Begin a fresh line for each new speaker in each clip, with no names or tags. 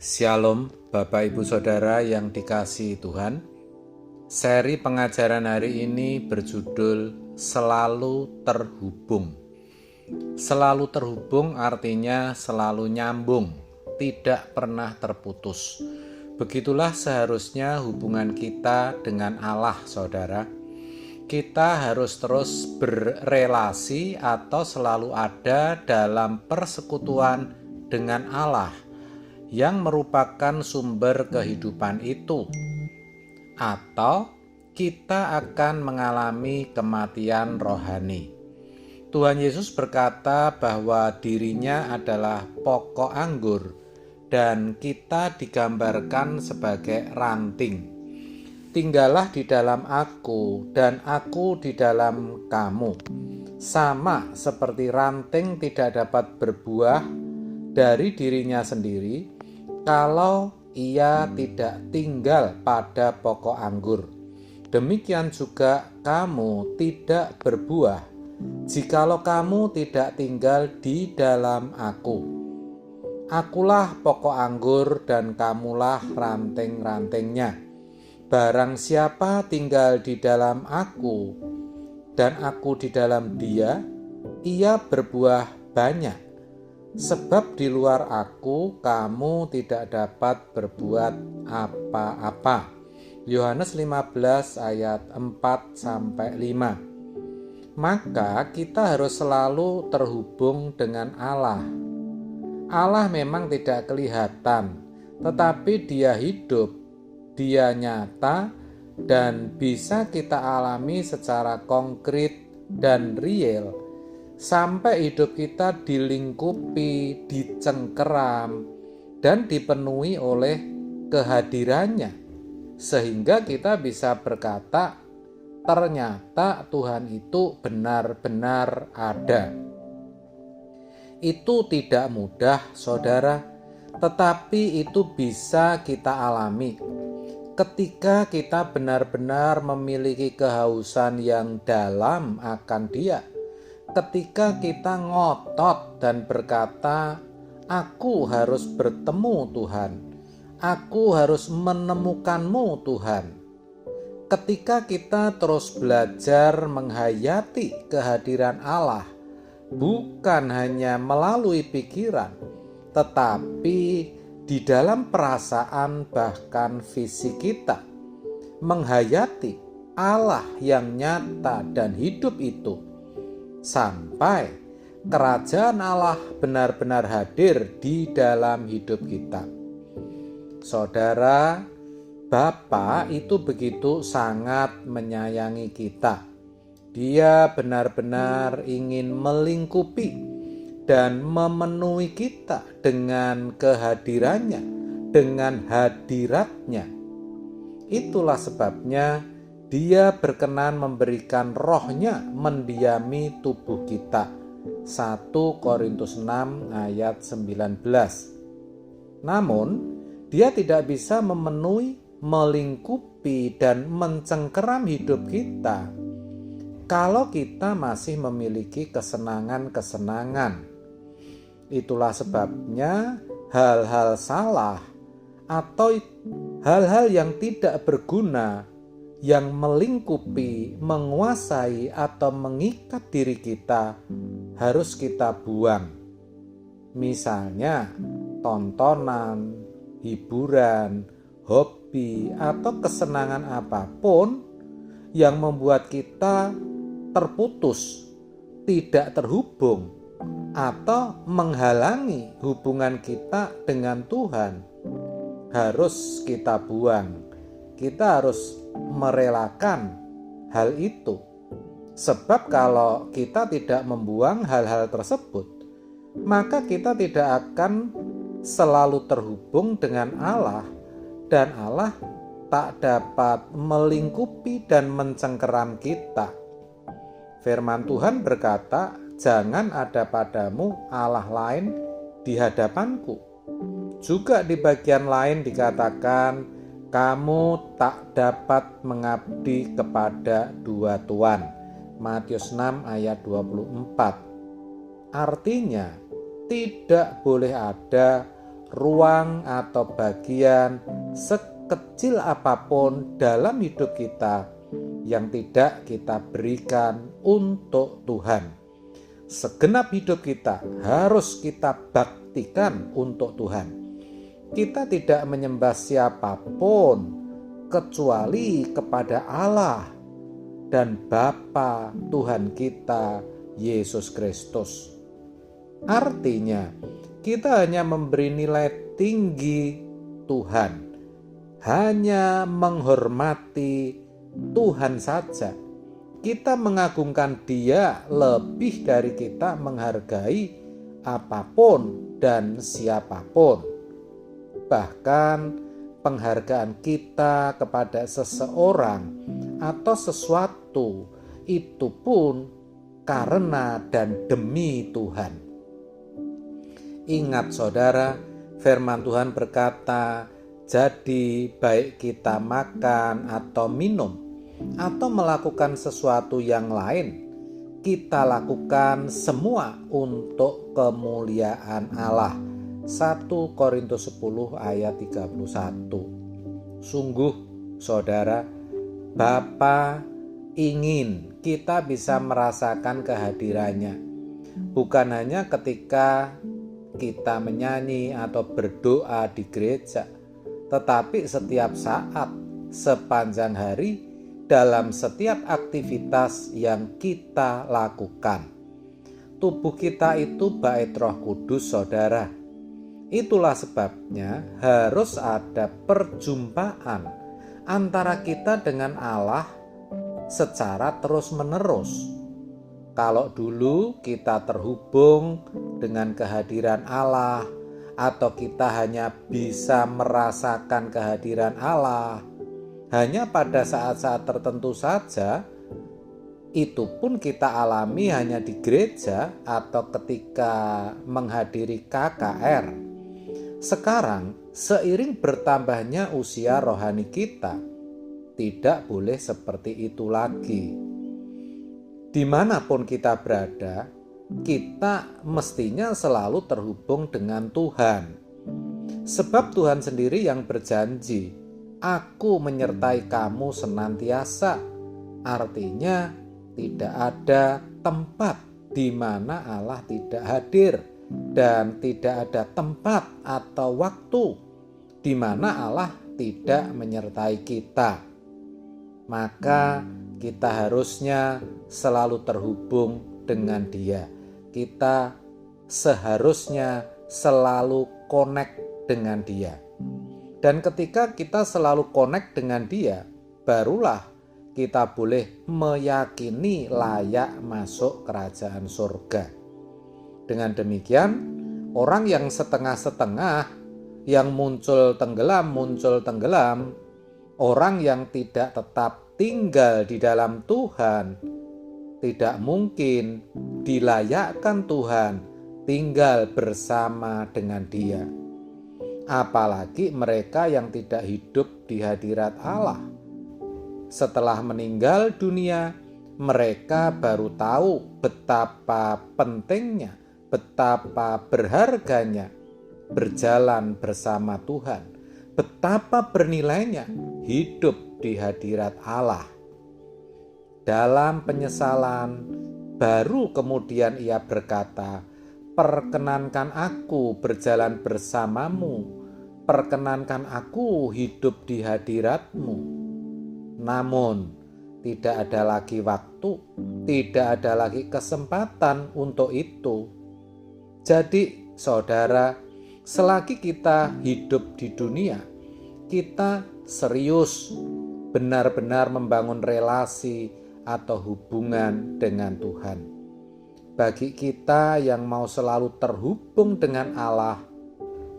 Shalom Bapak Ibu Saudara yang dikasihi Tuhan. Seri pengajaran hari ini berjudul Selalu Terhubung. Selalu terhubung artinya selalu nyambung, tidak pernah terputus. Begitulah seharusnya hubungan kita dengan Allah, saudara. Kita harus terus berrelasi atau selalu ada dalam persekutuan dengan Allah yang merupakan sumber kehidupan itu, atau kita akan mengalami kematian rohani. Tuhan Yesus berkata bahwa dirinya adalah pokok anggur dan kita digambarkan sebagai ranting. Tinggallah di dalam aku dan aku di dalam kamu. Sama seperti ranting tidak dapat berbuah dari dirinya sendiri kalau ia tidak tinggal pada pokok anggur. Demikian juga kamu tidak berbuah jikalau kamu tidak tinggal di dalam aku. Akulah pokok anggur dan kamulah ranting-rantingnya. Barang siapa tinggal di dalam aku dan aku di dalam dia, ia berbuah banyak. Sebab di luar aku kamu tidak dapat berbuat apa-apa. Yohanes 15 ayat 4-5. Maka kita harus selalu terhubung dengan Allah. Allah memang tidak kelihatan, tetapi Dia hidup, Dia nyata, dan bisa kita alami secara konkret dan real. Sampai hidup kita dilingkupi, dicengkeram, dan dipenuhi oleh kehadirannya. Sehingga kita bisa berkata, ternyata Tuhan itu benar-benar ada. Itu tidak mudah, saudara, tetapi itu bisa kita alami. Ketika kita benar-benar memiliki kehausan yang dalam akan Dia, ketika kita ngotot dan berkata, aku harus bertemu Tuhan, aku harus menemukanmu Tuhan. Ketika kita terus belajar menghayati kehadiran Allah, bukan hanya melalui pikiran, tetapi di dalam perasaan bahkan fisik kita, menghayati Allah yang nyata dan hidup itu, sampai kerajaan Allah benar-benar hadir di dalam hidup kita. Saudara, Bapa itu begitu sangat menyayangi kita. Dia benar-benar ingin melingkupi dan memenuhi kita dengan kehadirannya, dengan hadiratnya. Itulah sebabnya Dia berkenan memberikan rohnya mendiami tubuh kita. 1 Korintus 6 ayat 19. Namun, Dia tidak bisa memenuhi, melingkupi, dan mencengkeram hidup kita kalau kita masih memiliki kesenangan-kesenangan. Itulah sebabnya hal-hal salah atau hal-hal yang tidak berguna yang melingkupi, menguasai, atau mengikat diri kita harus kita buang. Misalnya tontonan, hiburan, hobi, atau kesenangan apapun yang membuat kita terputus, tidak terhubung, atau menghalangi hubungan kita dengan Tuhan, harus kita buang. Kita harus merelakan hal itu. Sebab kalau kita tidak membuang hal-hal tersebut, maka kita tidak akan selalu terhubung dengan Allah, dan Allah tak dapat melingkupi dan mencengkeram kita. Firman Tuhan berkata, jangan ada padamu Allah lain di hadapanku. Juga di bagian lain dikatakan, kamu tak dapat mengabdi kepada dua tuan. Matius 6 ayat 24. Artinya, tidak boleh ada ruang atau bagian sekecil apapun dalam hidup kita yang tidak kita berikan untuk Tuhan. Segenap hidup kita harus kita baktikan untuk Tuhan. Kita tidak menyembah siapapun kecuali kepada Allah dan Bapa Tuhan kita, Yesus Kristus. Artinya, kita hanya memberi nilai tinggi Tuhan, hanya menghormati Tuhan saja. Kita mengagungkan Dia lebih dari kita menghargai apapun dan siapapun. Bahkan penghargaan kita kepada seseorang atau sesuatu itu pun karena dan demi Tuhan. Ingat saudara, firman Tuhan berkata, jadi baik kita makan atau minum atau melakukan sesuatu yang lain, kita lakukan semua untuk kemuliaan Allah. 1 Korintus 10 ayat 31. Sungguh saudara, Bapa ingin kita bisa merasakan kehadirannya, bukan hanya ketika kita menyanyi atau berdoa di gereja, tetapi setiap saat, sepanjang hari, dalam setiap aktivitas yang kita lakukan. Tubuh kita itu bait Roh Kudus, saudara. Itulah sebabnya harus ada perjumpaan antara kita dengan Allah secara terus-menerus. Kalau dulu kita terhubung dengan kehadiran Allah, atau kita hanya bisa merasakan kehadiran Allah hanya pada saat-saat tertentu saja, itu pun kita alami hanya di gereja atau ketika menghadiri KKR. Sekarang, seiring bertambahnya usia rohani kita, tidak boleh seperti itu lagi. Dimanapun kita berada, kita mestinya selalu terhubung dengan Tuhan. Sebab Tuhan sendiri yang berjanji, Aku menyertai kamu senantiasa. Artinya tidak ada tempat di mana Allah tidak hadir, dan tidak ada tempat atau waktu di mana Allah tidak menyertai kita. Maka kita harusnya selalu terhubung dengan Dia. Kita seharusnya selalu connect dengan Dia. Dan ketika kita selalu connect dengan Dia, barulah kita boleh meyakini layak masuk kerajaan surga. Dengan demikian, orang yang setengah-setengah, yang muncul tenggelam, orang yang tidak tetap tinggal di dalam Tuhan, tidak mungkin dilayakkan Tuhan tinggal bersama dengan Dia. Apalagi mereka yang tidak hidup di hadirat Allah. Setelah meninggal dunia, mereka baru tahu betapa pentingnya, betapa berharganya berjalan bersama Tuhan, betapa bernilainya hidup di hadirat Allah. Dalam penyesalan, baru kemudian ia berkata, perkenankan aku berjalan bersamamu, perkenankan aku hidup di hadirat-Mu. Namun, tidak ada lagi waktu, tidak ada lagi kesempatan untuk itu. Jadi, saudara, selagi kita hidup di dunia, kita serius benar-benar membangun relasi atau hubungan dengan Tuhan. Bagi kita yang mau selalu terhubung dengan Allah,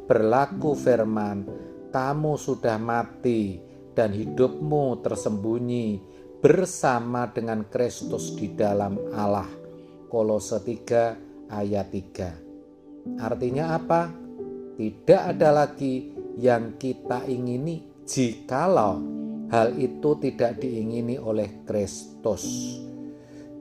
berlaku firman, kamu sudah mati dan hidupmu tersembunyi bersama dengan Kristus di dalam Allah. Kolose 3 ayat 3. Artinya apa? Tidak ada lagi yang kita ingini jikalau hal itu tidak diingini oleh Kristus.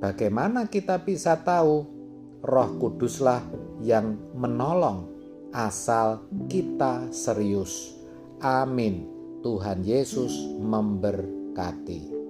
Bagaimana kita bisa tahu? Roh Kuduslah yang menolong asal kita serius. Amin. Tuhan Yesus memberkati.